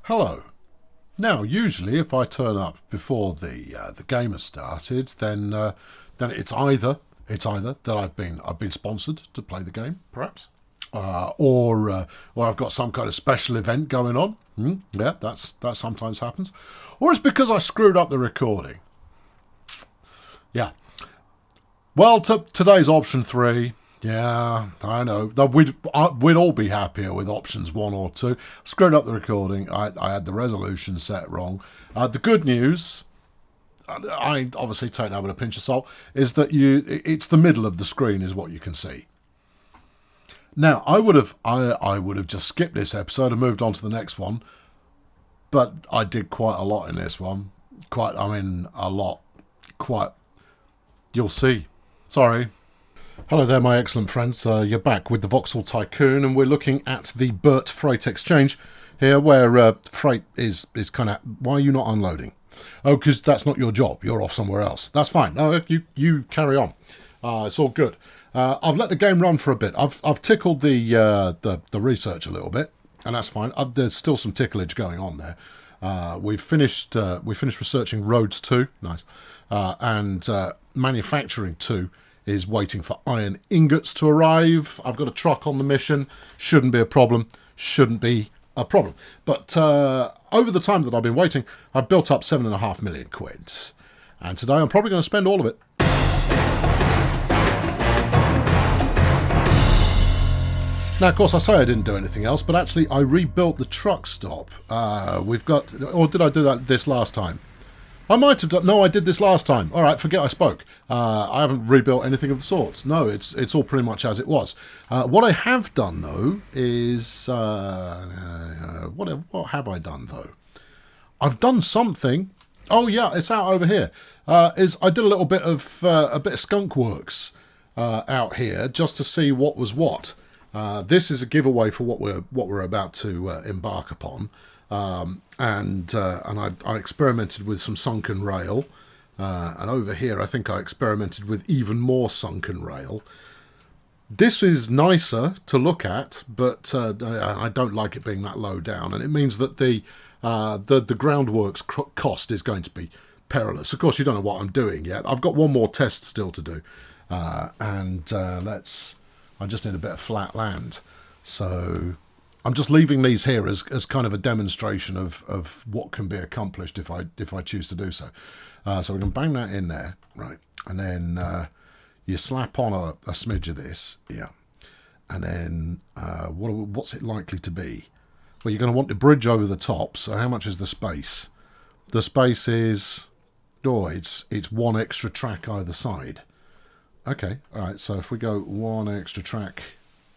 Hello. Now, usually, if I turn up before the game has started, then it's either that I've been sponsored to play the game, perhaps, or I've got some kind of special event going on. Yeah, that sometimes happens, or it's because I screwed up the recording. Yeah. Well, today's option 3. Yeah, I know. We'd all be happier with options 1 or 2. Screwed up the recording. I had the resolution set wrong. The good news, I obviously take that with a pinch of salt, is that it's the middle of the screen is what you can see. Now, I would have just skipped this episode and moved on to the next one, but I did quite a lot in this one. A lot. Quite. You'll see. Sorry. Hello there, my excellent friends. You're back with the Voxel Tycoon, and we're looking at the Burt Freight Exchange here, where freight is kind of... Why are you not unloading? Oh, because that's not your job. You're off somewhere else. That's fine. No, you carry on. It's all good. I've let the game run for a bit. I've tickled the research a little bit, and that's fine. There's still some ticklage going on there. We finished researching Roads 2. Nice. And Manufacturing 2 is waiting for iron ingots to arrive. I've got a truck on the mission. Shouldn't be a problem. But over the time that I've been waiting, I've built up 7.5 million quid. And today I'm probably going to spend all of it. Now, of course, I say I didn't do anything else, but actually I rebuilt the truck stop. Or did I do this last time? I might have done... No, I did this last time. All right, forget I spoke. I haven't rebuilt anything of the sorts. No, it's all pretty much as it was. What I have done, though, is... what have I done, though? I've done something. Oh, yeah, it's out over here. I did a little bit of skunk works out here just to see what was what. This is a giveaway for what we're about to embark upon. And I experimented with some sunken rail, and over here I think I experimented with even more sunken rail. This is nicer to look at, but I don't like it being that low down, and it means that the groundworks cost is going to be perilous. Of course, you don't know what I'm doing yet. I've got one more test still to do, I just need a bit of flat land, so I'm just leaving these here as kind of a demonstration of what can be accomplished if I choose to do so. So we can bang that in there, right? And then you slap on a smidge of this, yeah. And then what's it likely to be? Well, you're going to want the bridge over the top. So how much is the space? The space is it's one extra track either side. Okay, all right. So if we go one extra track,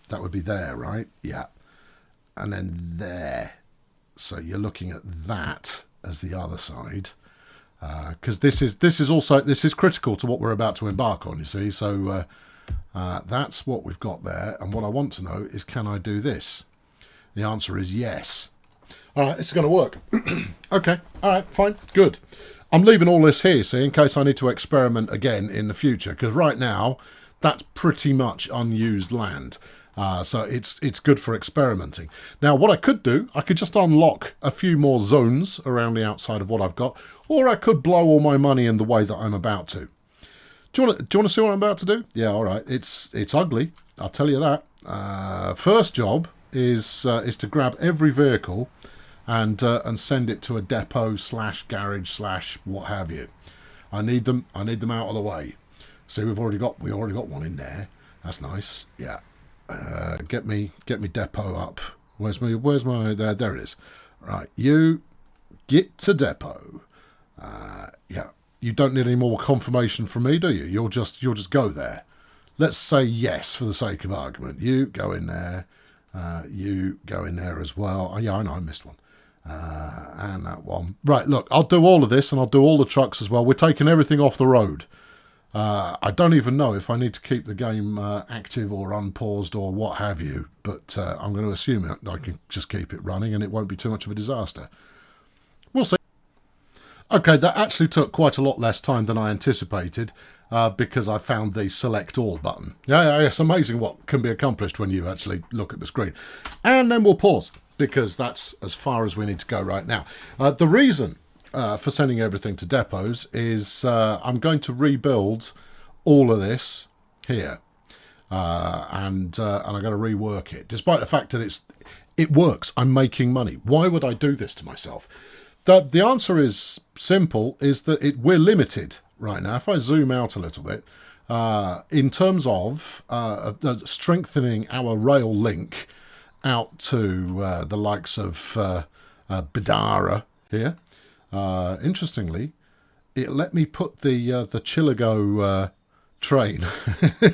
that would be there, right? Yeah. And then there. So you're looking at that as the other side, because this is critical to what we're about to embark on. You see, so that's what we've got there. And what I want to know is, can I do this? The answer is yes. All right, it's going to work. Okay, all right, fine, good. I'm leaving all this here, see, in case I need to experiment again in the future, because right now that's pretty much unused land. So it's good for experimenting. Now, what I could do, I could just unlock a few more zones around the outside of what I've got, or I could blow all my money in the way that I'm about to. Do you want to see what I'm about to do? Yeah, all right. It's ugly, I'll tell you that. First job is to grab every vehicle and send it to a depot / garage / what have you. I need them out of the way. See, we already got one in there. That's nice. Yeah. Get me depot up. Where's my there it is. Right, you get to depot. Yeah, you don't need any more confirmation from me, do you? You'll just go there. Let's say yes for the sake of argument. You go in there. You go in there as well. Oh, yeah, I know I missed one. And that one. Right, look, I'll do all of this, and I'll do all the trucks as well. We're taking everything off the road. I don't even know if I need to keep the game active or unpaused or what have you, but I'm going to assume that I can just keep it running and it won't be too much of a disaster. We'll see. Okay, that actually took quite a lot less time than I anticipated because I found the select all button. Yeah, it's amazing what can be accomplished when you actually look at the screen. And then we'll pause. because that's as far as we need to go right now. The reason for sending everything to depots is I'm going to rebuild all of this here, and I'm going to rework it, despite the fact that it works. I'm making money. Why would I do this to myself? The answer is simple, is that we're limited right now. If I zoom out a little bit, in terms of strengthening our rail link out to the likes of Bidara here. Interestingly, it let me put the Chillago train.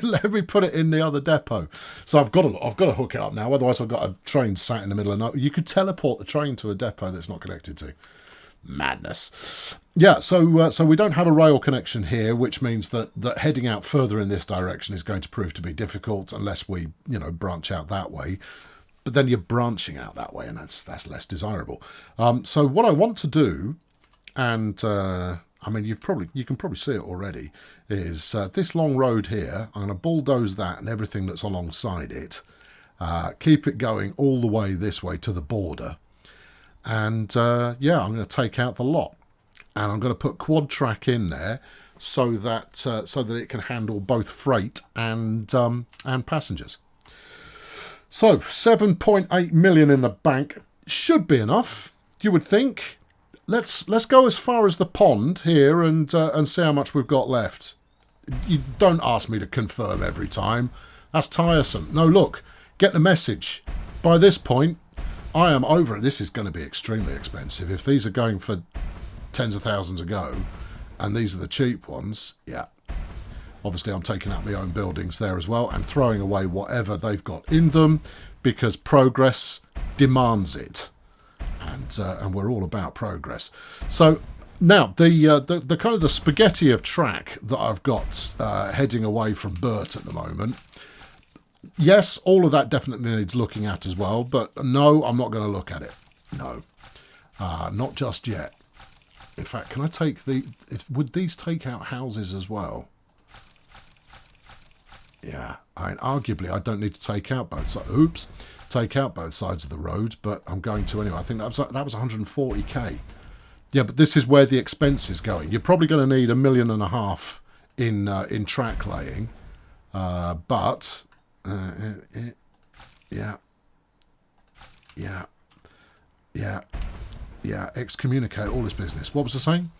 Let me put it in the other depot. So I've got to hook it up now. Otherwise, I've got a train sat in the middle of nowhere. You could teleport the train to a depot that's not connected to. Madness. Yeah, so we don't have a rail connection here, which means that heading out further in this direction is going to prove to be difficult unless we, branch out that way. But then you're branching out that way, and that's less desirable. So what I want to do, and I mean you can probably see it already, is this long road here. I'm going to bulldoze that and everything that's alongside it. Keep it going all the way this way to the border. And yeah, I'm going to take out the lot, and I'm going to put quad track in there so that it can handle both freight and passengers. So 7.8 million in the bank should be enough, you would think. Let's go as far as the pond here and see how much we've got left. You don't ask me to confirm every time. That's tiresome. No, look, get the message. By this point, I am over it. This is going to be extremely expensive. If these are going for tens of thousands a go, and these are the cheap ones, yeah. Obviously, I'm taking out my own buildings there as well and throwing away whatever they've got in them because progress demands it. And we're all about progress. So now, the kind of the spaghetti of track that I've got heading away from Burt at the moment, yes, all of that definitely needs looking at as well, but no, I'm not going to look at it. No, not just yet. In fact, can I take would these take out houses as well? Yeah, arguably I don't need to take out both sides. Oops, take out both sides of the road, but I'm going to anyway. I think that was 140k. Yeah, but this is where the expense is going. You're probably going to need $1.5 million in track laying, but yeah, excommunicate all this business. What was I saying?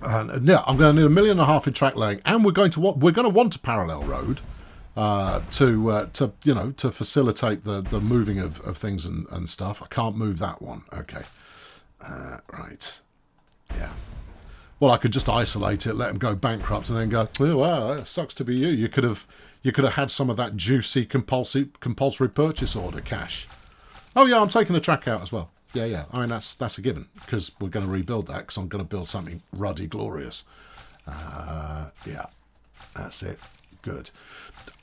And yeah, I'm going to need $1.5 million in track laying, and we're going to want a parallel road to facilitate the moving of things and stuff. I can't move that one. Okay, right, yeah. Well, I could just isolate it, let them go bankrupt, and then go, oh, well, it sucks to be you. You could have had some of that juicy compulsory purchase order cash. Oh yeah, I'm taking the track out as well. Yeah. I mean, that's a given, because we're going to rebuild that, because I'm going to build something ruddy glorious. Yeah, that's it. Good.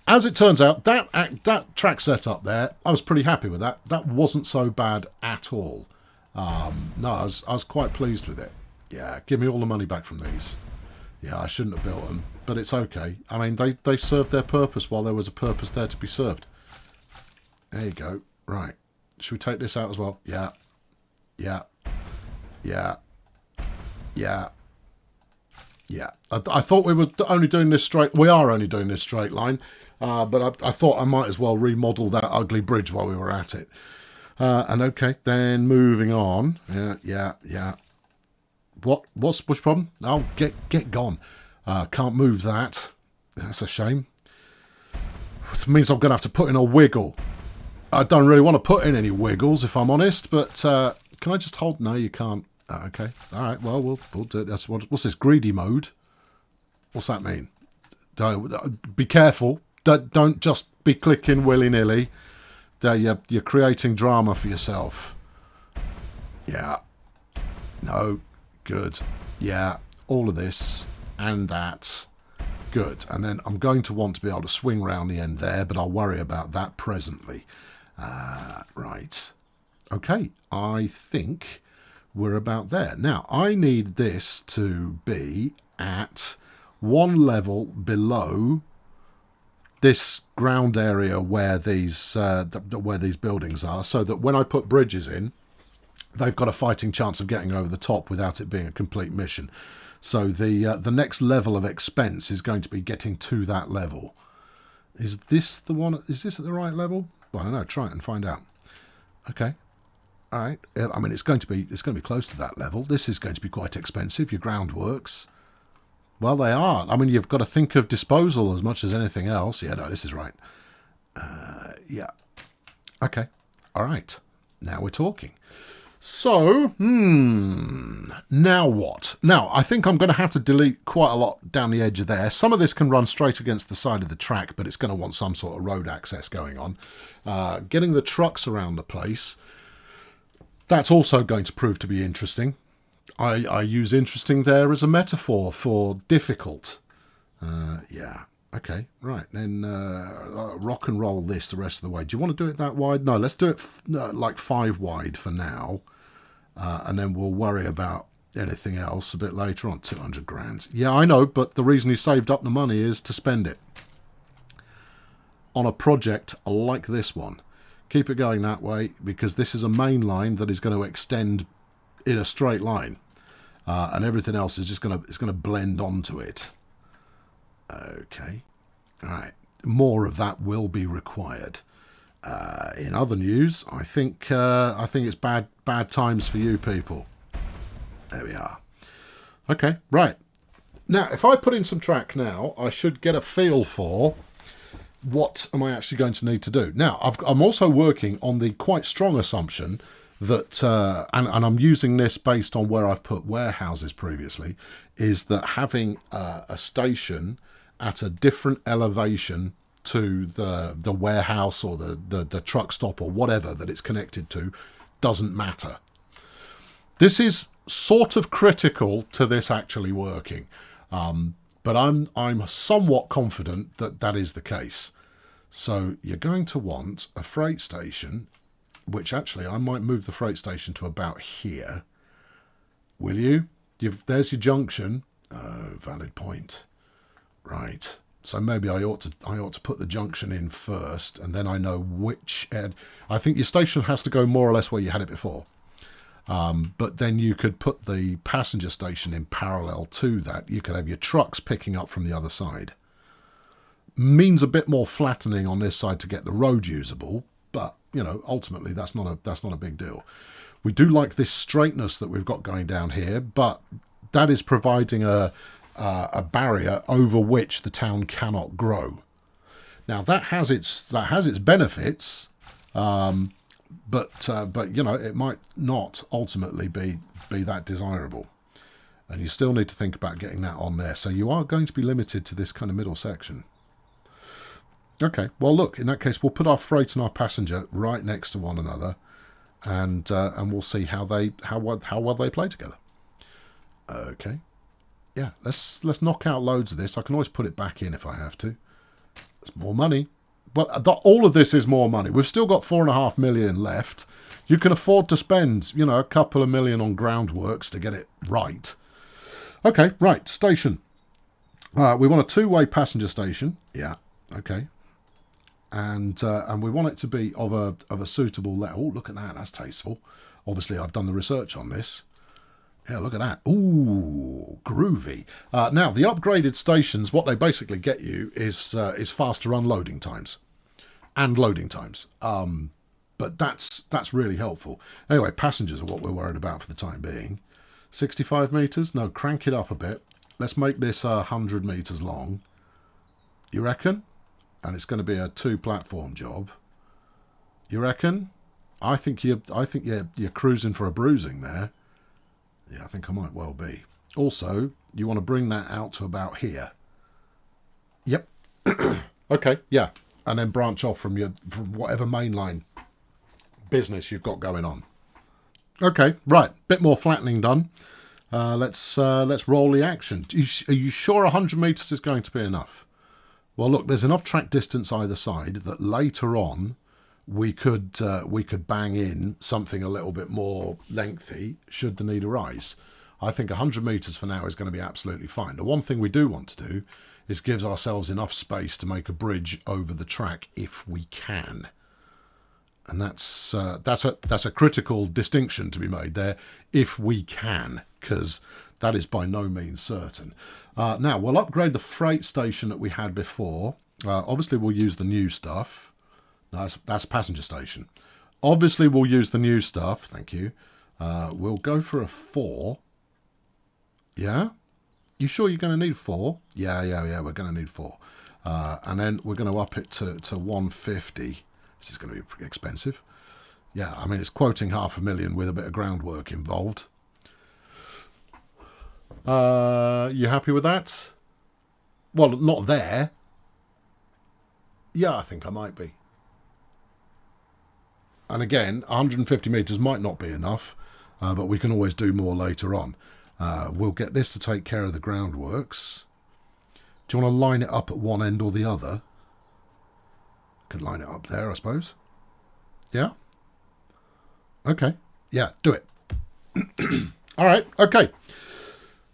As it turns out, that track setup there, I was pretty happy with that. That wasn't so bad at all. No, I was quite pleased with it. Yeah, give me all the money back from these. Yeah, I shouldn't have built them, but it's okay. I mean, they served their purpose while there was a purpose there to be served. There you go. Right. Should we take this out as well? Yeah. I thought we were only doing this straight. We are only doing this straight line, but I thought I might as well remodel that ugly bridge while we were at it. And okay, then moving on. Yeah. What's the problem? Oh, get gone. Can't move that. That's a shame. It means I'm going to have to put in a wiggle. I don't really want to put in any wiggles, if I'm honest, but can I just hold? No, you can't. Okay. All right. Well, we'll do it. What's this? Greedy mode? What's that mean? Be careful. Don't just be clicking willy-nilly. You're creating drama for yourself. Yeah. No. Good. Yeah. All of this and that. Good. And then I'm going to want to be able to swing round the end there, but I'll worry about that presently. Right. Okay. I think we're about there. Now, I need this to be at one level below this ground area where these buildings are, so that when I put bridges in, they've got a fighting chance of getting over the top without it being a complete mission. So the next level of expense is going to be getting to that level. Is this the one? Is this at the right level? Well, I don't know. Try it and find out. Okay. All right. I mean, it's going to be close to that level. This is going to be quite expensive. Your groundworks. Well, they are. I mean, you've got to think of disposal as much as anything else. Yeah, no, this is right. Yeah. Okay. All right. Now we're talking. So, now what? Now, I think I'm going to have to delete quite a lot down the edge of there. Some of this can run straight against the side of the track, but it's going to want some sort of road access going on. Getting the trucks around the place, that's also going to prove to be interesting. I use interesting there as a metaphor for difficult. Yeah. Okay, right. Then rock and roll this the rest of the way. Do you want to do it that wide? No, let's do it like 5 wide for now. And then we'll worry about anything else a bit later on. 200 grand. Yeah, I know, but the reason he saved up the money is to spend it on a project like this one. Keep it going that way, because this is a main line that is going to extend in a straight line. And everything else is just going to blend onto it. Okay, all right. More of that will be required. In other news, I think it's bad times for you people. There we are. Okay, right. Now, if I put in some track now, I should get a feel for what am I actually going to need to do. Now, I'm also working on the quite strong assumption that, and I'm using this based on where I've put warehouses previously, is that having a station at a different elevation to the warehouse or the truck stop or whatever that it's connected to doesn't matter. This is sort of critical to this actually working, but I'm somewhat confident that that is the case. So you're going to want a freight station, which actually I might move the freight station to about here. Will you? There's your junction. Oh, valid point. Right. So maybe I ought to put the junction in first, and then I know which end. I think your station has to go more or less where you had it before. But then you could put the passenger station in parallel to that. You could have your trucks picking up from the other side. Means a bit more flattening on this side to get the road usable, but you know, ultimately that's not a big deal. We do like this straightness that we've got going down here, but that is providing a barrier over which the town cannot grow. Now that has its benefits, but you know, it might not ultimately be that desirable, and you still need to think about getting that on there. So you are going to be limited to this kind of middle section. Okay, well look, in that case we'll put our freight and our passenger right next to one another, and we'll see how well they play together. Okay. Yeah, let's knock out loads of this. I can always put it back in if I have to. It's more money. But all of this is more money. We've still got 4.5 million left. You can afford to spend, you know, a couple of million on groundworks to get it right. Okay, right, station. We want a 2-way passenger station. Yeah, okay. And we want it to be of a suitable level. Oh, look at that. That's tasteful. Obviously, I've done the research on this. Yeah, look at that. Ooh, groovy. Now, the upgraded stations, what they basically get you is faster unloading times and loading times. But that's really helpful. Anyway, passengers are what we're worried about for the time being. 65 metres? No, crank it up a bit. Let's make this 100 metres long. You reckon? And it's going to be a 2-platform job. You reckon? I think you're cruising for a bruising there. Yeah, I think I might well be. Also, you want to bring that out to about here. Yep. Okay, yeah. And then branch off from whatever mainline business you've got going on. Okay, right. Bit more flattening done. Let's roll the action. Are you sure 100 metres is going to be enough? Well, look, there's enough track distance either side that later on we could bang in something a little bit more lengthy should the need arise. I think 100 metres for now is going to be absolutely fine. The one thing we do want to do This gives ourselves enough space to make a bridge over the track if we can. And that's a critical distinction to be made there, if we can, because that is by no means certain. Now, we'll upgrade the freight station that we had before. Obviously, we'll use the new stuff. No, that's passenger station. Obviously, we'll use the new stuff. Thank you. We'll go for a 4. Yeah? You sure you're going to need 4? Yeah, we're going to need 4. And then we're going to up it to 150. This is going to be pretty expensive. Yeah, I mean, it's quoting 500,000 with a bit of groundwork involved. You happy with that? Well, not there. Yeah, I think I might be. And again, 150 metres might not be enough, but we can always do more later on. We'll get this to take care of the groundworks. Do you want to line it up at one end or the other? Could line it up there, I suppose. Yeah? Okay. Yeah, do it. All right, okay.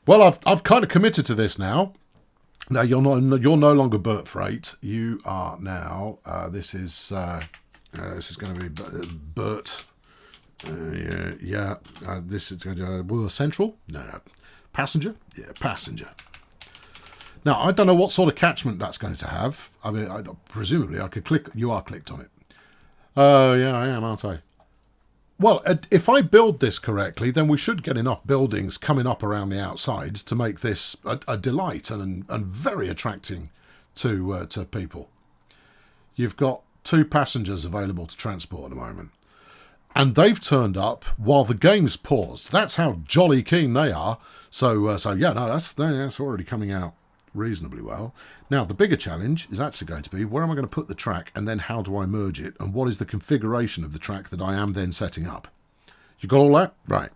Well, I've kind of committed to this now. Now, you're no longer Bert Freight. You are now, this is going to be Bert. This is going to Central? No. Passenger? Yeah, passenger. Now, I don't know what sort of catchment that's going to have. I mean, presumably I could click. You are clicked on it. Oh, yeah, I am, aren't I? Well, if I build this correctly, then we should get enough buildings coming up around the outsides to make this a delight and very attracting to people. You've got 2 passengers available to transport at the moment. And they've turned up while the game's paused. That's how jolly keen they are. So yeah, no, that's already coming out reasonably well. Now, the bigger challenge is actually going to be, where am I going to put the track, and then how do I merge it, and what is the configuration of the track that I am then setting up? You got all that? Right.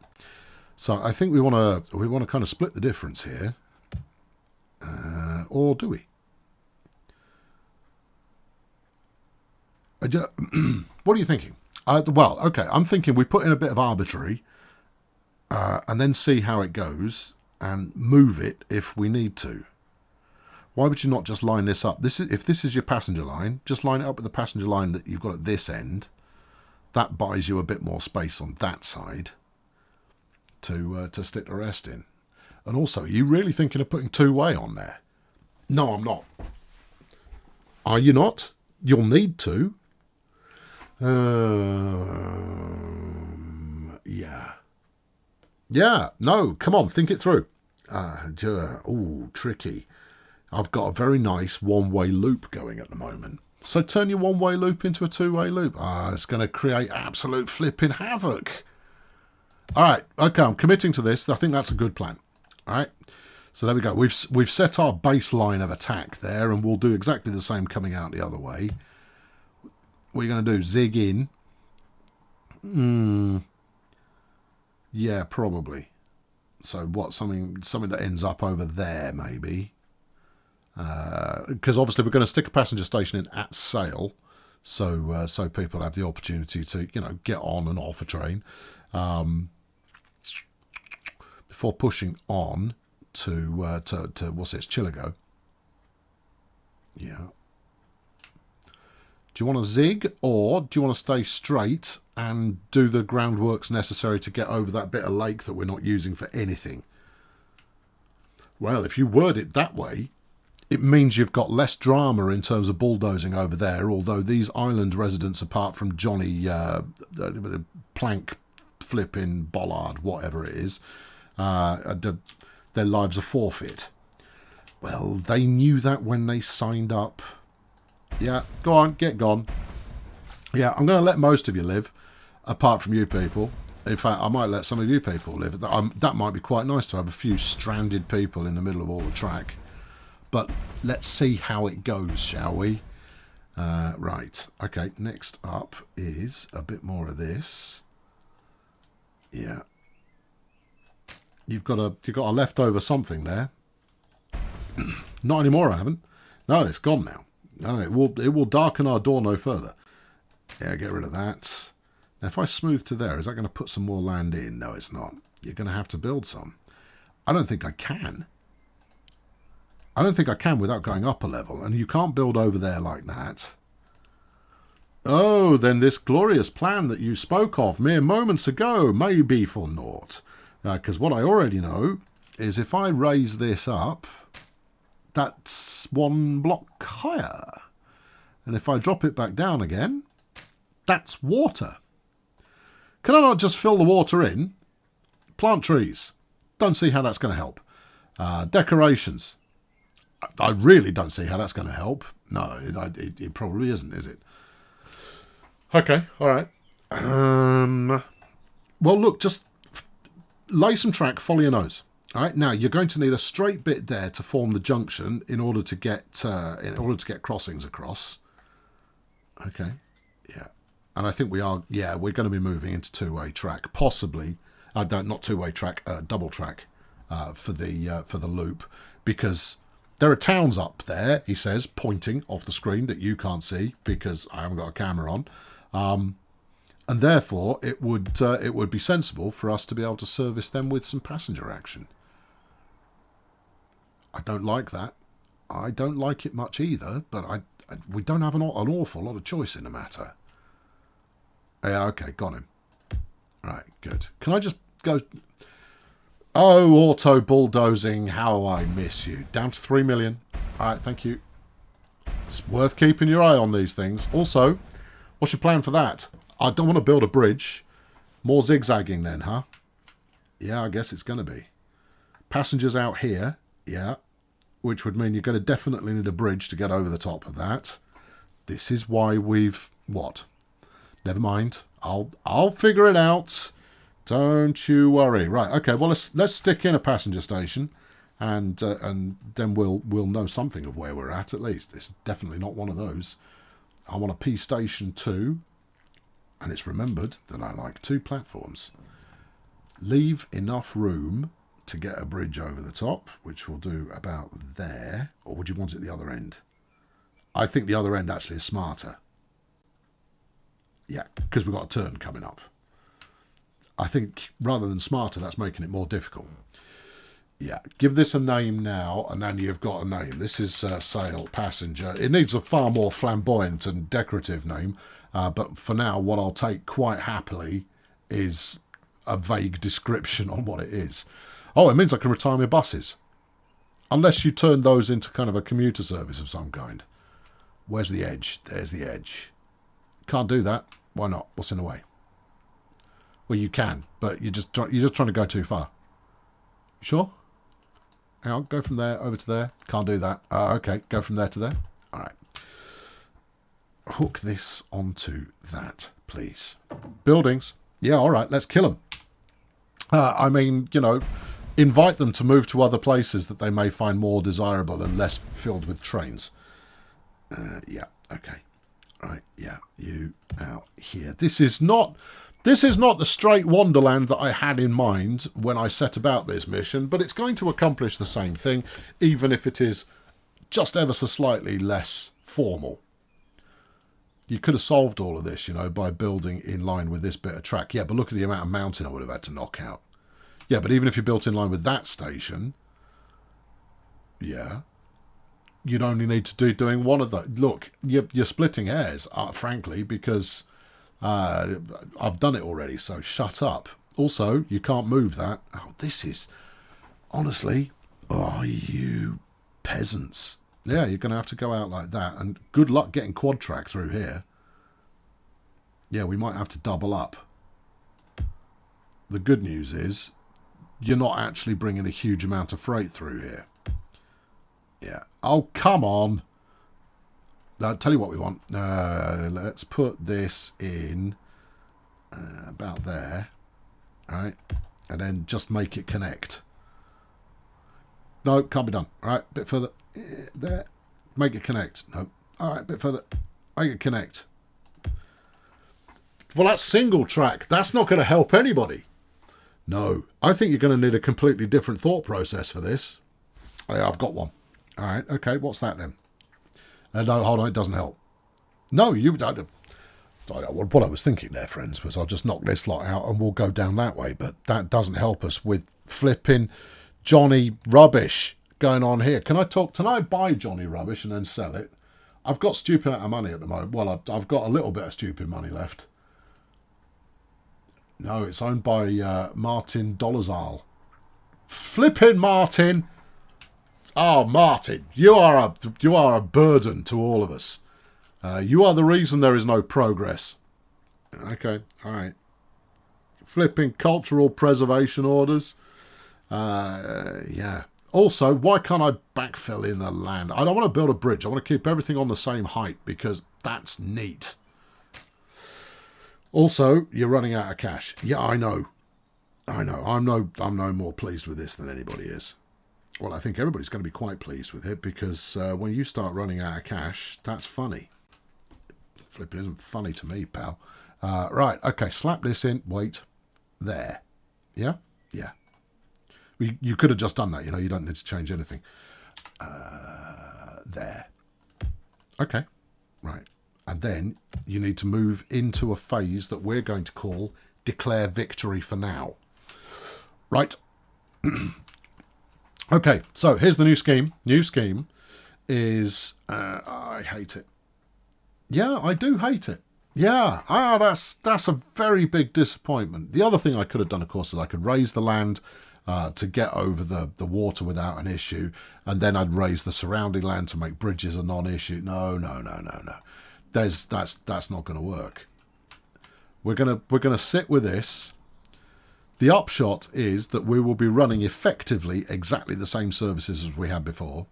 So I think we want to kind of split the difference here. Or do we? What are you thinking? Well, okay, I'm thinking we put in a bit of arbitrary and then see how it goes and move it if we need to. Why would you not just line this up? If this is your passenger line, just line it up with the passenger line that you've got at this end. That buys you a bit more space on that side to stick the rest in. And also, are you really thinking of putting 2-way on there? No, I'm not. Are you not? You'll need to. Yeah. Yeah, no, come on, think it through. Oh, tricky. I've got a very nice 1-way loop going at the moment. So turn your 1-way loop into a 2-way loop. It's going to create absolute flipping havoc. All right, okay, I'm committing to this. I think that's a good plan. All right, so there we go. We've set our baseline of attack there, and we'll do exactly the same coming out the other way. What are you going to do? Zig in? Yeah, probably. So what? Something that ends up over there, maybe. Because obviously we're going to stick a passenger station in at Sale, so people have the opportunity to get on and off a train before pushing on to what's it, Chillago. Yeah. Do you want to zig, or do you want to stay straight and do the groundworks necessary to get over that bit of lake that we're not using for anything? Well, if you word it that way, it means you've got less drama in terms of bulldozing over there, although these island residents, apart from Johnny, the plank flipping bollard, whatever it is, their lives are forfeit. Well, they knew that when they signed up. Yeah, go on, get gone. Yeah, I'm going to let most of you live, apart from you people. In fact, I might let some of you people live. That might be quite nice to have a few stranded people in the middle of all the track. But let's see how it goes, shall we? Right. Okay, next up is a bit more of this. Yeah. You've got a leftover something there. Not anymore, I haven't. No, it's gone now. No, it will darken our door no further. Yeah, get rid of that. Now, if I smooth to there, is that going to put some more land in? No, it's not. You're going to have to build some. I don't think I can. I don't think I can without going up a level, and you can't build over there like that. Oh, then this glorious plan that you spoke of mere moments ago may be for naught. Because what I already know is if I raise this up, that's one block higher. And if I drop it back down again, that's water. Can I not just fill the water in? Plant trees. Don't see how that's going to help. Decorations. I really don't see how that's going to help. No, it probably isn't, is it? Okay, all right. Well, look, just lay some track, follow your nose. All right, now you're going to need a straight bit there to form the junction in order to get crossings across. Okay, yeah, and I think we are. Yeah, we're going to be moving into two-way track, possibly. Not two-way track, double track for the loop, because there are towns up there. He says, pointing off the screen that you can't see because I haven't got a camera on. And therefore, it would be sensible for us to be able to service them with some passenger action. I don't like that. I don't like it much either, but we don't have an awful lot of choice in the matter. Yeah, okay, got him. Right, good. Can I just go... Oh, auto bulldozing, how I miss you. Down to 3 million. All right, thank you. It's worth keeping your eye on these things. Also, what's your plan for that? I don't want to build a bridge. More zigzagging then, huh? Yeah, I guess it's going to be. Passengers out here, yeah. Which would mean you're going to definitely need a bridge to get over the top of that. This is why we've... What? Never mind. I'll figure it out. Don't you worry. Right, okay, well, let's stick in a passenger station, and then we'll know something of where we're at least. It's definitely not one of those. I want a P station 2, and it's remembered that I like 2 platforms. Leave enough room to get a bridge over the top, which we'll do about there. Or would you want it the other end? I think the other end actually is smarter. Yeah, because we've got a turn coming up. I think rather than smarter, that's making it more difficult. Yeah, give this a name now, and then you've got a name. This is sail passenger. It needs a far more flamboyant and decorative name, but for now, what I'll take quite happily is a vague description on what it is. Oh, it means I can retire my buses. Unless you turn those into kind of a commuter service of some kind. Where's the edge? There's the edge. Can't do that. Why not? What's in the way? Well, you can, but you're just trying to go too far. Sure? Hang on, go from there over to there. Can't do that. Okay, go from there to there. All right. Hook this onto that, please. Buildings. Yeah, all right, let's kill them. I mean, you know, invite them to move to other places that they may find more desirable and less filled with trains. Yeah, okay. Right, yeah, you out here. This is not the straight wonderland that I had in mind when I set about this mission, but it's going to accomplish the same thing, even if it is just ever so slightly less formal. You could have solved all of this, you know, by building in line with this bit of track. Yeah, but look at the amount of mountain I would have had to knock out. Yeah, but even if you built in line with that station, yeah, you'd only need to do doing one of those. Look, you're splitting hairs, frankly, because I've done it already, so shut up. Also, you can't move that. Oh, this is... Honestly, oh, you peasants. Yeah, you're going to have to go out like that, and good luck getting quad track through here. Yeah, we might have to double up. The good news is, you're not actually bringing a huge amount of freight through here. Yeah. Oh, come on. I'll tell you what we want. Let's put this in about there. All right. And then just make it connect. No, can't be done. All right, bit further. There. Make it connect. No. All right, bit further. Make it connect. Well, that's single track. That's not going to help anybody. No. I think you're going to need a completely different thought process for this. Oh, yeah, I've got one. All right, okay, what's that then? No, hold on, it doesn't help. No, what I was thinking there, friends, was I'll just knock this lot out and we'll go down that way, but that doesn't help us with flipping Johnny rubbish. going on here. Can I buy Johnny Rubbish and then sell it? I've got stupid amount of money at the moment. Well, I've got a little bit of stupid money left. No, it's owned by Martin Dolezal. Flipping Martin! Oh, Martin, you are a burden to all of us. You are the reason there is no progress. Okay, all right. Flipping cultural preservation orders. Yeah. Also, why can't I backfill in the land? I don't want to build a bridge. I want to keep everything on the same height because that's neat. Also, you're running out of cash. Yeah, I know. I'm no more pleased with this than anybody is. Well, I think everybody's going to be quite pleased with it because when you start running out of cash, that's funny. Flipping isn't funny to me, pal. Right, okay, slap this in. Wait. There. Yeah? Yeah. You could have just done that, you know. You don't need to change anything. There. Okay. Right. And then you need to move into a phase that we're going to call declare victory for now. Right. Okay, so here's the new scheme. New scheme is... I hate it. Yeah, I do hate it. Yeah, that's a very big disappointment. The other thing I could have done, of course, is I could raise the land to get over the water without an issue, and then I'd raise the surrounding land to make bridges a non-issue. No. That's not going to work. We're gonna sit with this. The upshot is that we will be running effectively exactly the same services as we had before,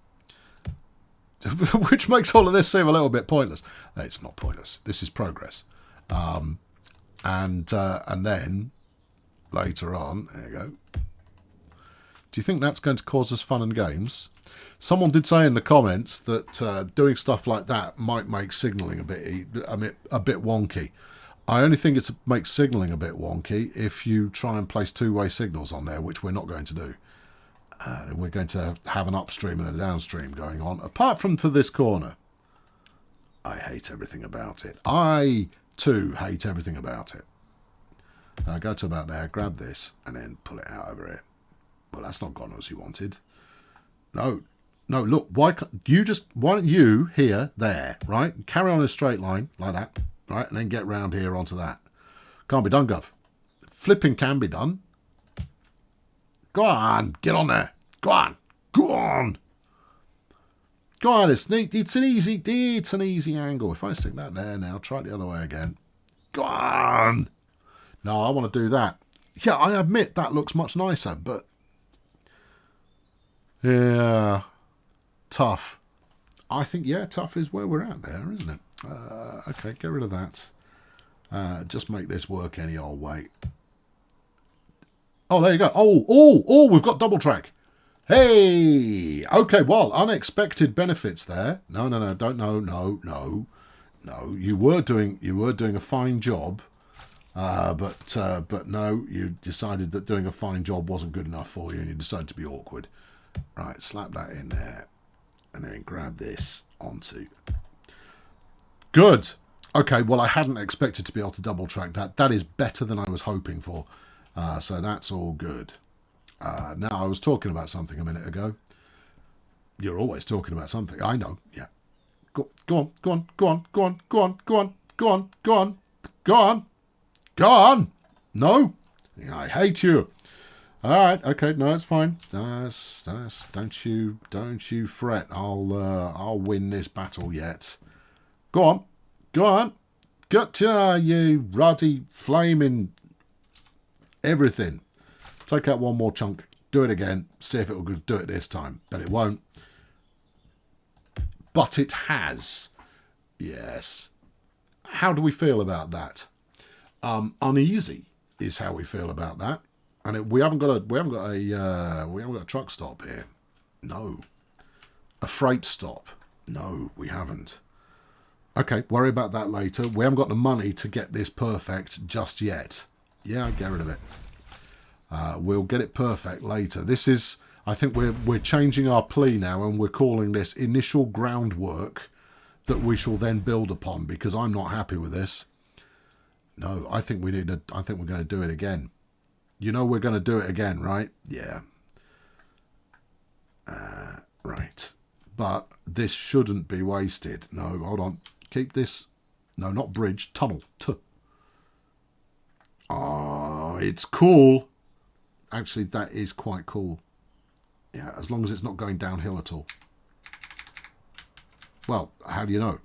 which makes all of this seem a little bit pointless. It's not pointless. This is progress. And then later on, there you go. Do you think that's going to cause us fun and games? Someone did say in the comments that doing stuff like that might make signalling a bit wonky. I only think it makes signalling a bit wonky if you try and place two-way signals on there, which we're not going to do. We're going to have an upstream and a downstream going on, apart from for this corner. I hate everything about it. I, too, hate everything about it. Now go to about there, grab this, and then pull it out over here. Well, that's not gone as you wanted. No, look, why don't you here, there, right? Carry on a straight line, like that. Right, and then get round here onto that. Can't be done, Gov. Flipping can be done. Go on, get on there. Go on. It's an easy angle. If I stick that there now, try it the other way again. Go on. No, I want to do that. Yeah, I admit that looks much nicer, but yeah, tough. I think, yeah, tough is where we're at there, isn't it? Okay, get rid of that. Just make this work any old way. Oh, there you go. Oh, we've got double track. Hey! Okay, well, unexpected benefits there. No. You were doing a fine job, but no, you decided that doing a fine job wasn't good enough for you, and you decided to be awkward. Right, slap that in there, and then grab this onto. Good. Okay, well, I hadn't expected to be able to double track that. That is better than I was hoping for. So that's all good. Now, I was talking about something a minute ago. You're always talking about something. I know. Yeah. Go on. No. I hate you. All right. Okay. No, it's fine. Don't you fret. I'll win this battle yet. Go on. Gotcha, you ruddy, flaming everything. Take out one more chunk. Do it again. See if it will do it this time. But it won't. But it has. Yes. How do we feel about that? Uneasy is how we feel about that. And we haven't got a truck stop here. No. A freight stop. No, we haven't. Okay, worry about that later. We haven't got the money to get this perfect just yet. Yeah, get rid of it. We'll get it perfect later. This is, I think we're changing our plea now, and we're calling this initial groundwork that we shall then build upon, because I'm not happy with this. No, I think we're going to do it again. You know we're going to do it again, right? Yeah. Right. But this shouldn't be wasted. No, hold on. Keep this. No, not bridge. Tunnel. Oh, it's cool. Actually, that is quite cool. Yeah, as long as it's not going downhill at all. Well, how do you know?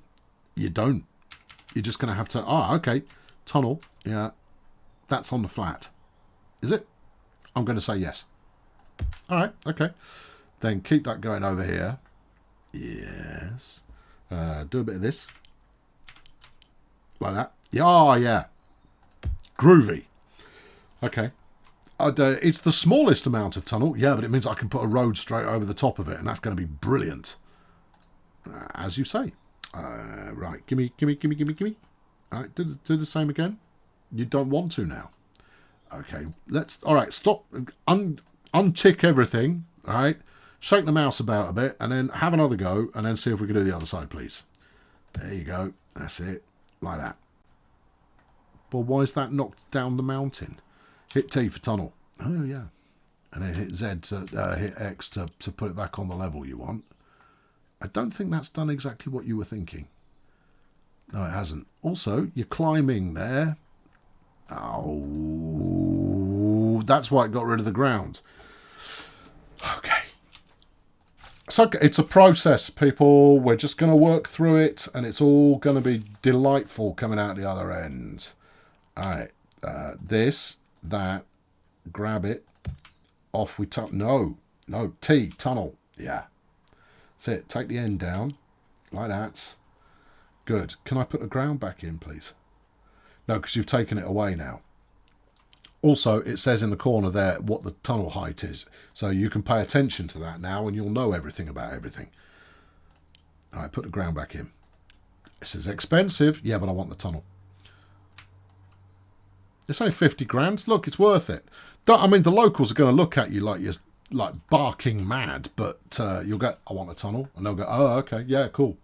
You don't. You're just going to have to... Ah, okay. Tunnel. Yeah. That's on the flat. Is it? I'm going to say yes. All right. Okay. Then keep that going over here. Yes. Do a bit of this. Like that. Yeah, oh, yeah. Groovy. Okay. It's the smallest amount of tunnel. Yeah, but it means I can put a road straight over the top of it, and that's going to be brilliant. As you say. Right. Gimme. All right. Do the same again. You don't want to now. Okay. All right. Stop. Untick everything. All right. Shake the mouse about a bit, and then have another go, and then see if we can do the other side, please. There you go. That's it. Like that. Well, why is that knocked down the mountain? Hit T for tunnel. Oh, yeah. And then hit Z to hit X to put it back on the level you want. I don't think that's done exactly what you were thinking. No, it hasn't. Also, you're climbing there. Oh, that's why it got rid of the ground. Okay. So it's a process, people. We're just going to work through it, and it's all going to be delightful coming out the other end. All right. This, that, grab it. Off we no, T, tunnel. Yeah. That's it. Take the end down. Like that. Good. Can I put the ground back in, please? No, because you've taken it away now. Also, it says in the corner there what the tunnel height is. So you can pay attention to that now and you'll know everything about everything. All right, put the ground back in. This is expensive. Yeah, but I want the tunnel. It's only 50 grand. Look, it's worth it. I mean, the locals are going to look at you like you're like barking mad, but you'll go, I want a tunnel. And they'll go, oh, okay, yeah, cool.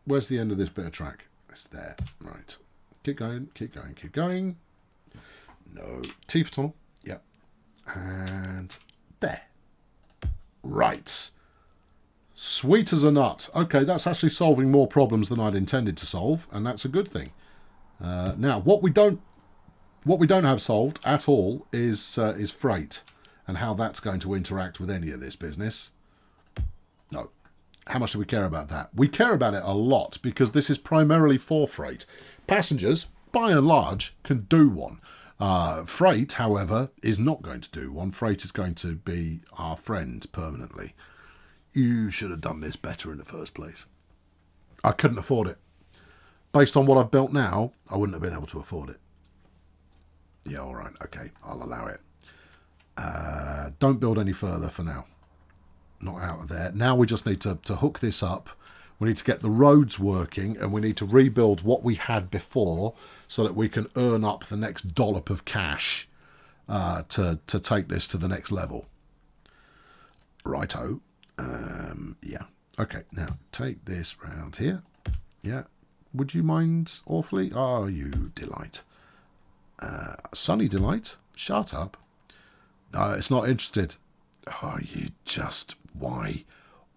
Where's the end of this bit of track? It's there. Right. Keep going, keep going, keep going. No. T for tunnel. Yep. And there. Right. Sweet as a nut. Okay, that's actually solving more problems than I'd intended to solve, and that's a good thing. Now, what we don't have solved at all is freight and how that's going to interact with any of this business. No. How much do we care about that? We care about it a lot because this is primarily for freight. Passengers, by and large, can do one. Freight, however, is not going to do one. Freight is going to be our friend permanently. You should have done this better in the first place. I couldn't afford it. Based on what I've built now, I wouldn't have been able to afford it. Yeah, all right. Okay, I'll allow it. Don't build any further for now. Not out of there. Now we just need to hook this up. We need to get the roads working, and we need to rebuild what we had before so that we can earn up the next dollop of cash to take this to the next level. Righto. Yeah. Okay, now take this round here. Yeah. Would you mind awfully? Oh, you delight. Sunny delight. Shut up. No, it's not interested. Oh, you just... Why?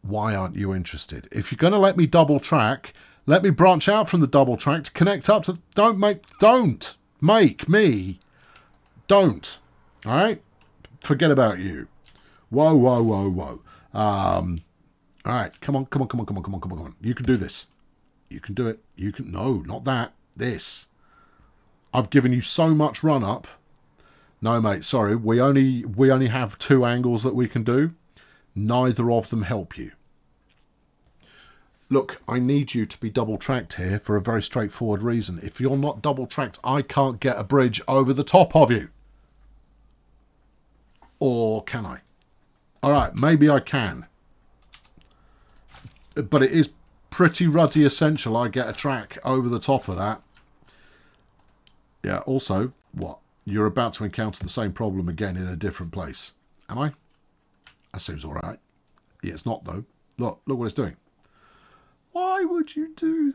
Why aren't you interested? If you're going to let me double track, let me branch out from the double track to connect up to... Don't make me. Don't. All right? Forget about you. Whoa. All right. Come on. You can do this. You can do it. You can... No, not that. This. I've given you so much run up. No, mate, sorry. We only have 2 angles that we can do. Neither of them help you. Look, I need you to be double-tracked here for a very straightforward reason. If you're not double-tracked, I can't get a bridge over the top of you. Or can I? All right, maybe I can. But it is pretty ruddy essential I get a track over the top of that. Yeah, also, what? You're about to encounter the same problem again in a different place. Am I? That seems all right. Yeah, it's not, though. Look what it's doing. Why would you do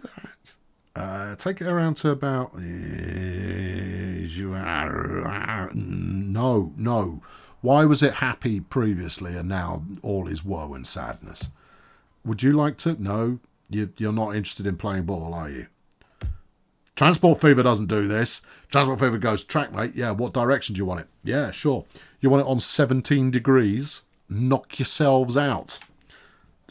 that? Take it around to about... No. Why was it happy previously and now all is woe and sadness? Would you like to? No, you're not interested in playing ball, are you? Transport Fever doesn't do this. Transport Fever goes, track, mate. Yeah, what direction do you want it? Yeah, sure. You want it on 17 degrees? Knock yourselves out.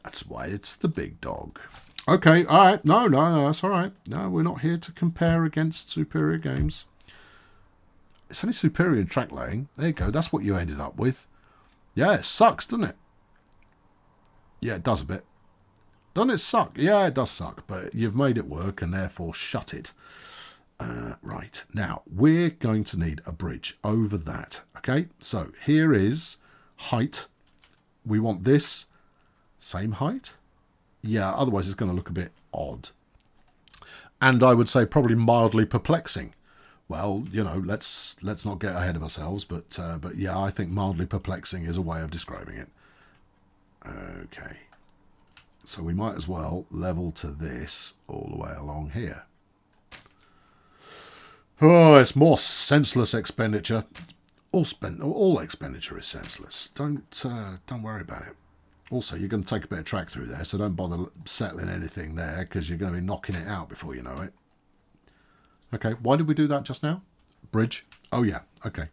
That's why it's the big dog. Okay, all right. No, that's all right. No, we're not here to compare against superior games. It's only superior in track laying. There you go. That's what you ended up with. Yeah, it sucks, doesn't it? Yeah, it does a bit. Doesn't it suck? Yeah, it does suck, but you've made it work and therefore shut it. Right, now we're going to need a bridge over that. Okay, so here is height. We want this same height. Yeah, otherwise it's going to look a bit odd. And I would say probably mildly perplexing. Well, you know, let's not get ahead of ourselves, but yeah, I think mildly perplexing is a way of describing it. Okay. So we might as well level to this all the way along here. Oh, it's more senseless expenditure. All expenditure is senseless. Don't worry about it. Also, you're going to take a bit of track through there, so don't bother settling anything there because you're going to be knocking it out before you know it. Okay, why did we do that just now? Bridge. Oh yeah. Okay.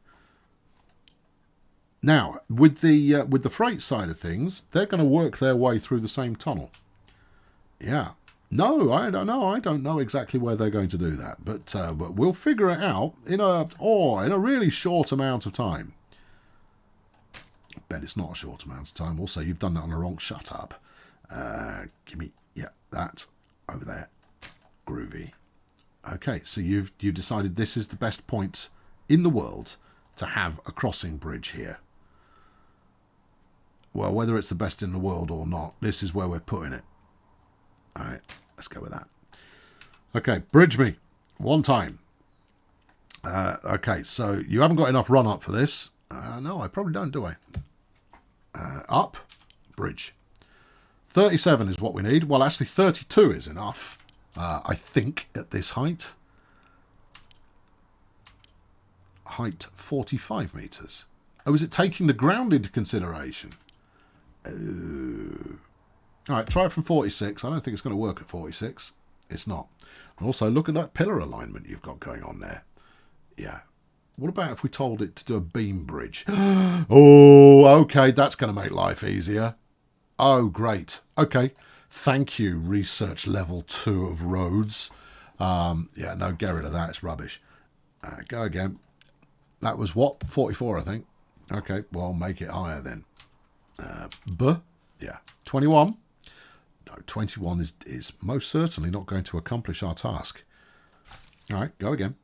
Now, with the freight side of things, they're going to work their way through the same tunnel. Yeah. No, I don't know. I don't know exactly where they're going to do that, but we'll figure it out in a really short amount of time. I bet it's not a short amount of time. Also, you've done that on the wrong. Shut up. Give me that over there. Groovy. Okay, so you've decided this is the best point in the world to have a crossing bridge here. Well, whether it's the best in the world or not, this is where we're putting it. All right, let's go with that. Okay, bridge me. One time. Okay, so you haven't got enough run up for this. No, I probably don't, do I? Up, bridge. 37 is what we need. Well, actually 32 is enough, I think, at this height. Height 45 metres. Oh, is it taking the ground into consideration? Oh. All right, try it from 46. I don't think it's going to work at 46. It's not. And also, look at that pillar alignment you've got going on there. Yeah. What about if we told it to do a beam bridge? Oh, okay, that's going to make life easier. Oh, great. Okay. Thank you, research level 2 of roads. Yeah, no, get rid of that. It's rubbish. Go again. That was what? 44, I think. Okay, well, make it higher then. Yeah. 21. No, 21 is most certainly not going to accomplish our task. All right, go again.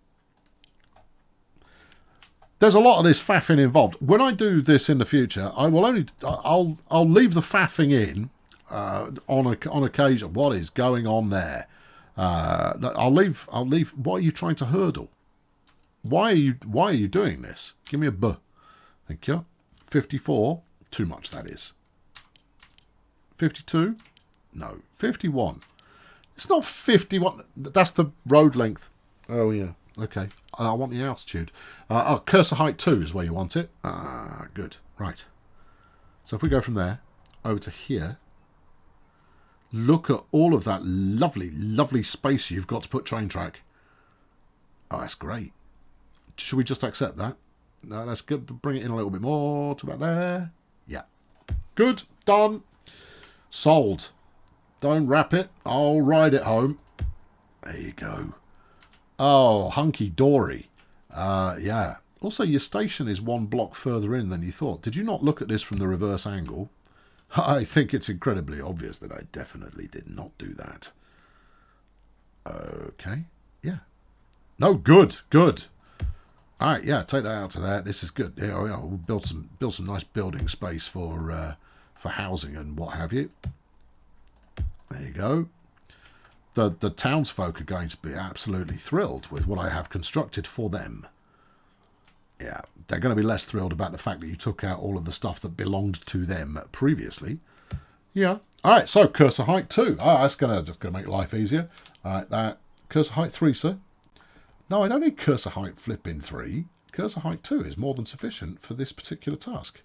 There's a lot of this faffing involved. When I do this in the future, I'll leave the faffing in on occasion. What is going on there? I'll leave. Why are you trying to hurdle? Why are you doing this? Give me a B. Thank you. 54. Too much, that is. 52. No. 51. It's not 51. That's the road length. Oh yeah. Okay. I want the altitude. Cursor height 2 is where you want it. Good. Right. So if we go from there over to here, look at all of that lovely, lovely space you've got to put train track. Oh, that's great. Should we just accept that? No, that's good. Bring it in a little bit more to about there. Yeah. Good. Done. Sold. Don't wrap it. I'll ride it home. There you go. Oh, hunky-dory. Yeah. Also, your station is 1 block further in than you thought. Did you not look at this from the reverse angle? I think it's incredibly obvious that I definitely did not do that. Okay. Yeah. No, good. Good. All right, yeah, take that out to that. This is good. Yeah, we'll build some nice building space for housing and what have you. There you go. The townsfolk are going to be absolutely thrilled with what I have constructed for them. Yeah, they're going to be less thrilled about the fact that you took out all of the stuff that belonged to them previously. Yeah. All right, so cursor height 2. Oh, that's going to make life easier. All right, that cursor height 3, sir. No, I don't need cursor height flipping 3. cursor height 2 is more than sufficient for this particular task.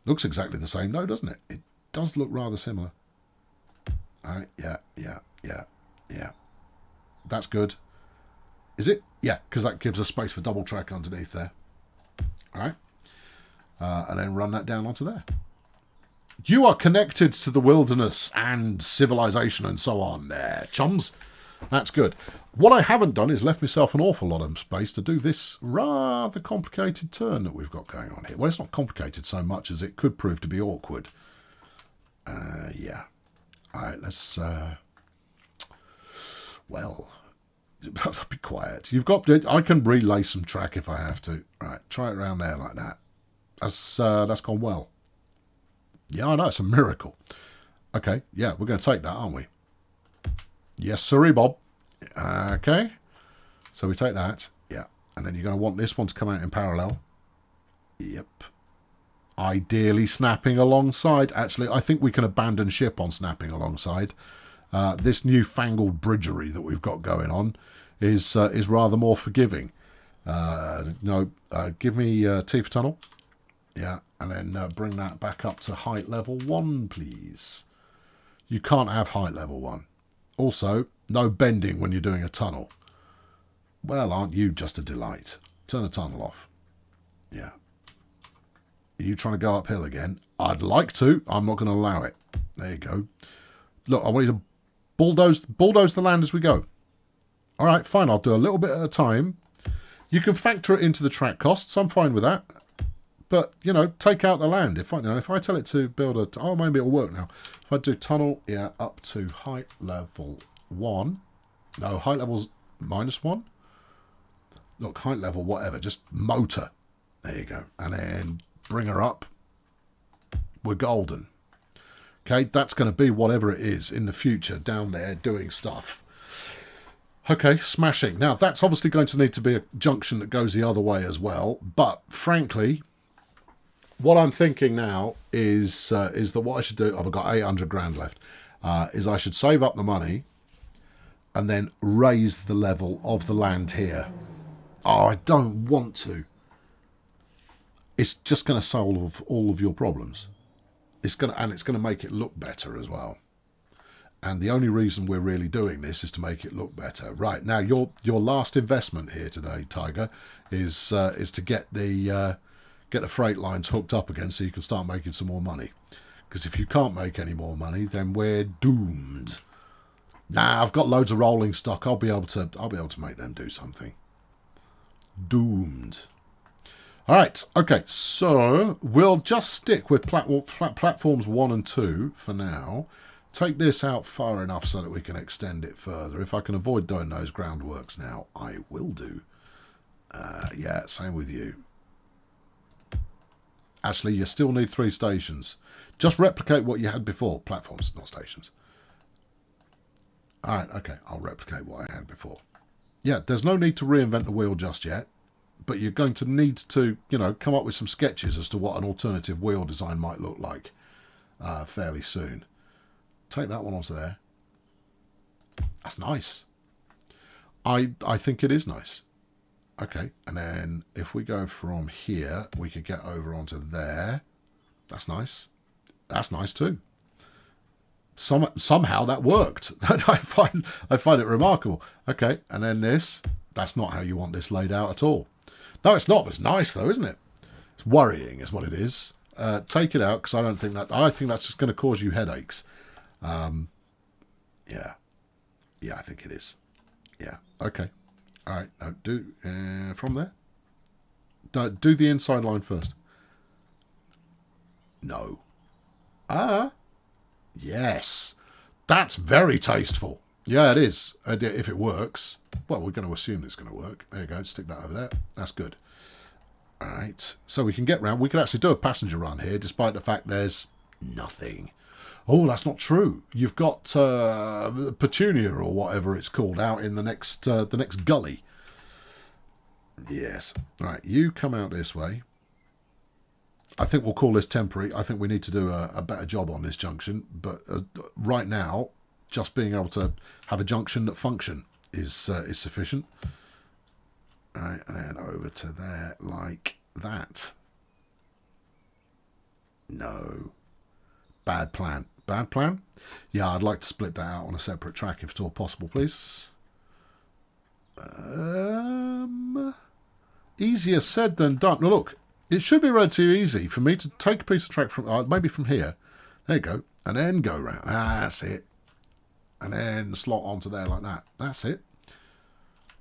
Looks exactly the same, though, doesn't it? It does look rather similar. All right, yeah. That's good. Is it? Yeah, because that gives us space for double track underneath there. All right. And then run that down onto there. You are connected to the wilderness and civilization and so on there, chums. That's good. What I haven't done is left myself an awful lot of space to do this rather complicated turn that we've got going on here. Well, it's not complicated so much as it could prove to be awkward. Yeah. All right, let's... well, be quiet. You've got... I can relay some track if I have to. All right, try it around there like that. That's gone well. Yeah, I know, it's a miracle. Okay, yeah, we're going to take that, aren't we? Yes, sirree, Bob. Okay. So we take that. Yeah. And then you're going to want this one to come out in parallel. Yep. Ideally snapping alongside. Actually, I think we can abandon ship on snapping alongside. This newfangled bridgery that we've got going on is rather more forgiving. No, give me T for tunnel. Yeah. And then bring that back up to height level 1, please. You can't have height level 1. Also, no bending when you're doing a tunnel. Well, aren't you just a delight? Turn the tunnel off. Yeah. Are you trying to go uphill again? I'd like to. I'm not going to allow it. There you go. Look, I want you to bulldoze the land as we go. All right, fine. I'll do a little bit at a time. You can factor it into the track costs. I'm fine with that. But, you know, take out the land. If I tell it to build a... Oh, maybe it'll work now. If I do tunnel, yeah, up to height level 1. No, height level's -1. Look, height level, whatever. Just motor. There you go. And then bring her up. We're golden. Okay, that's going to be whatever it is in the future down there doing stuff. Okay, smashing. Now, that's obviously going to need to be a junction that goes the other way as well. But, frankly... What I'm thinking now is that what I should do, I've got 800 grand left, is I should save up the money and then raise the level of the land here. Oh, I don't want to. It's just going to solve all of your problems. It's going to make it look better as well. And the only reason we're really doing this is to make it look better. Right, now your last investment here today, Tiger, is to get the freight lines hooked up again so you can start making some more money. Because if you can't make any more money, then we're doomed. Nah, I've got loads of rolling stock. I'll be able to make them do something. Doomed. All right. Okay. So we'll just stick with platforms 1 and 2 for now. Take this out far enough so that we can extend it further. If I can avoid doing those groundworks now, I will do. Yeah. Same with you. Actually, you still need 3 stations. Just replicate what you had before. Platforms, not stations. All right, okay. I'll replicate what I had before. Yeah, there's no need to reinvent the wheel just yet. But you're going to need to, you know, come up with some sketches as to what an alternative wheel design might look like fairly soon. Take that one onto there. That's nice. I think it is nice. Okay, and then if we go from here, we could get over onto there. That's nice. That's nice too. Somehow that worked. I find it remarkable. Okay, and then this. That's not how you want this laid out at all. No, it's not. It's nice though, isn't it? It's worrying, is what it is. Take it out because I don't think that. I think that's just going to cause you headaches. Yeah, I think it is. Yeah. Okay. All right, now do from there. Do the inside line first. No. Yes. That's very tasteful. Yeah, it is. If it works. Well, we're going to assume it's going to work. There you go. Stick that over there. That's good. All right. So we can get round. We can actually do a passenger run here, despite the fact there's nothing. Oh, that's not true. You've got Petunia or whatever it's called out in the next gully. Yes. All right, you come out this way. I think we'll call this temporary. I think we need to do a better job on this junction. But right now, just being able to have a junction that function is sufficient. Right, and then over to there like that. No. Bad plan. Bad plan? Yeah, I'd like to split that out on a separate track if at all possible, please. Easier said than done. Now look, it should be relatively easy for me to take a piece of track from, maybe from here. There you go. And then go round. That's it. And then slot onto there like that. That's it.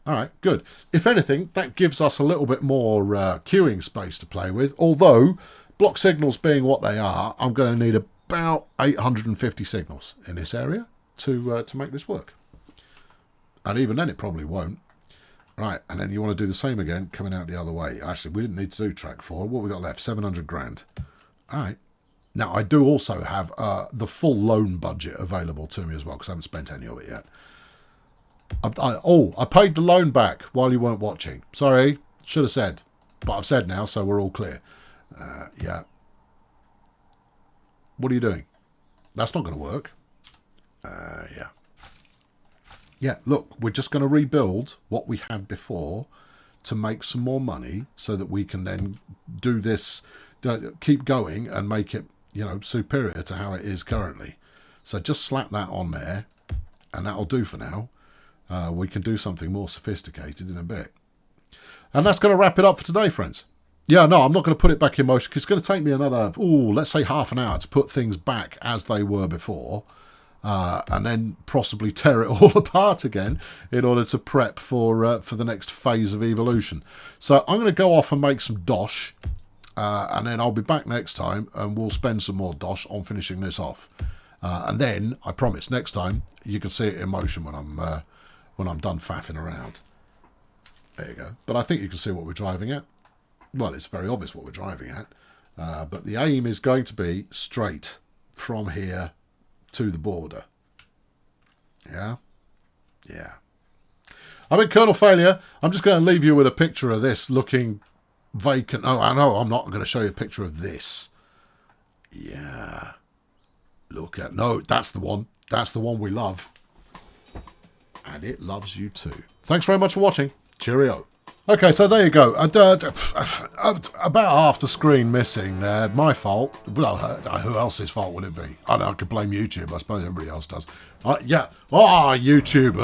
All right, good. If anything, that gives us a little bit more queuing space to play with. Although, block signals being what they are, I'm going to need about 850 signals in this area to make this work. And even then, it probably won't. Right, and then you want to do the same again, coming out the other way. Actually, we didn't need to do track 4. What we got left? 700 grand. All right. Now, I do also have the full loan budget available to me as well, because I haven't spent any of it yet. I paid the loan back while you weren't watching. Sorry, should have said. But I've said now, so we're all clear. Yeah. What are you doing? That's not going to work. Yeah. Yeah, look, we're just going to rebuild what we had before to make some more money so that we can then do this, keep going and make it, superior to how it is currently. So just slap that on there and that'll do for now. We can do something more sophisticated in a bit. And that's going to wrap it up for today, friends. Yeah, no, I'm not going to put it back in motion because it's going to take me another, let's say half an hour to put things back as they were before. And then possibly tear it all apart again in order to prep for the next phase of evolution. So I'm going to go off and make some dosh. And then I'll be back next time and we'll spend some more dosh on finishing this off. And then, I promise, next time you can see it in motion when I'm done faffing around. There you go. But I think you can see what we're driving at. Well, it's very obvious what we're driving at. But the aim is going to be straight from here to the border. Yeah? Yeah. I'm in Colonel Failure. I'm just going to leave you with a picture of this looking vacant. Oh, I know. I'm not going to show you a picture of this. Yeah. Look at... No, that's the one. That's the one we love. And it loves you too. Thanks very much for watching. Cheerio. Okay, so there you go. About half the screen missing there. My fault. Well, who else's fault would it be? I could blame YouTube. I suppose everybody else does. Yeah. YouTube.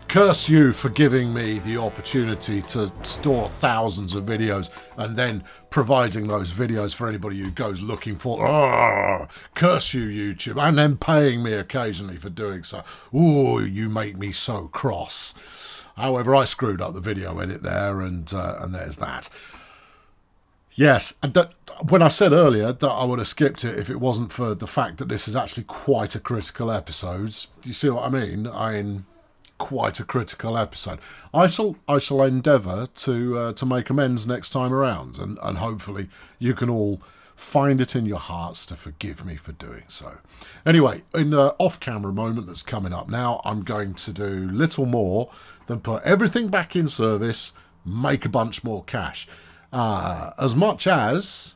Curse you for giving me the opportunity to store thousands of videos and then providing those videos for anybody who goes looking for. Curse you, YouTube. And then paying me occasionally for doing so. Ooh, you make me so cross. However, I screwed up the video edit there, and there's that. Yes, and when I said earlier that I would have skipped it if it wasn't for the fact that this is actually quite a critical episode. Do you see what I mean? Quite a critical episode. I shall endeavour to make amends next time around, and hopefully you can all find it in your hearts to forgive me for doing so. Anyway, in the off-camera moment that's coming up now, I'm going to do little more than put everything back in service, make a bunch more cash. As much as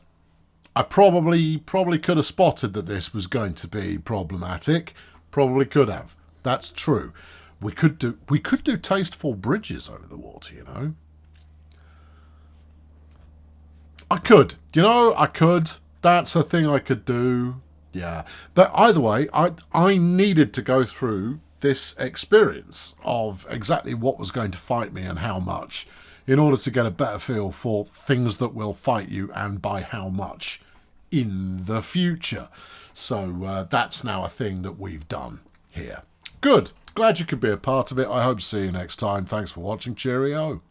I probably could have spotted that this was going to be problematic, probably could have. That's true. We could do tasteful bridges over the water, you know. I could. I could. That's a thing I could do. Yeah. But either way, I needed to go through this experience of exactly what was going to fight me and how much in order to get a better feel for things that will fight you and by how much in the future. So that's now a thing that we've done here. Good. Glad you could be a part of it. I hope to see you next time. Thanks for watching. Cheerio.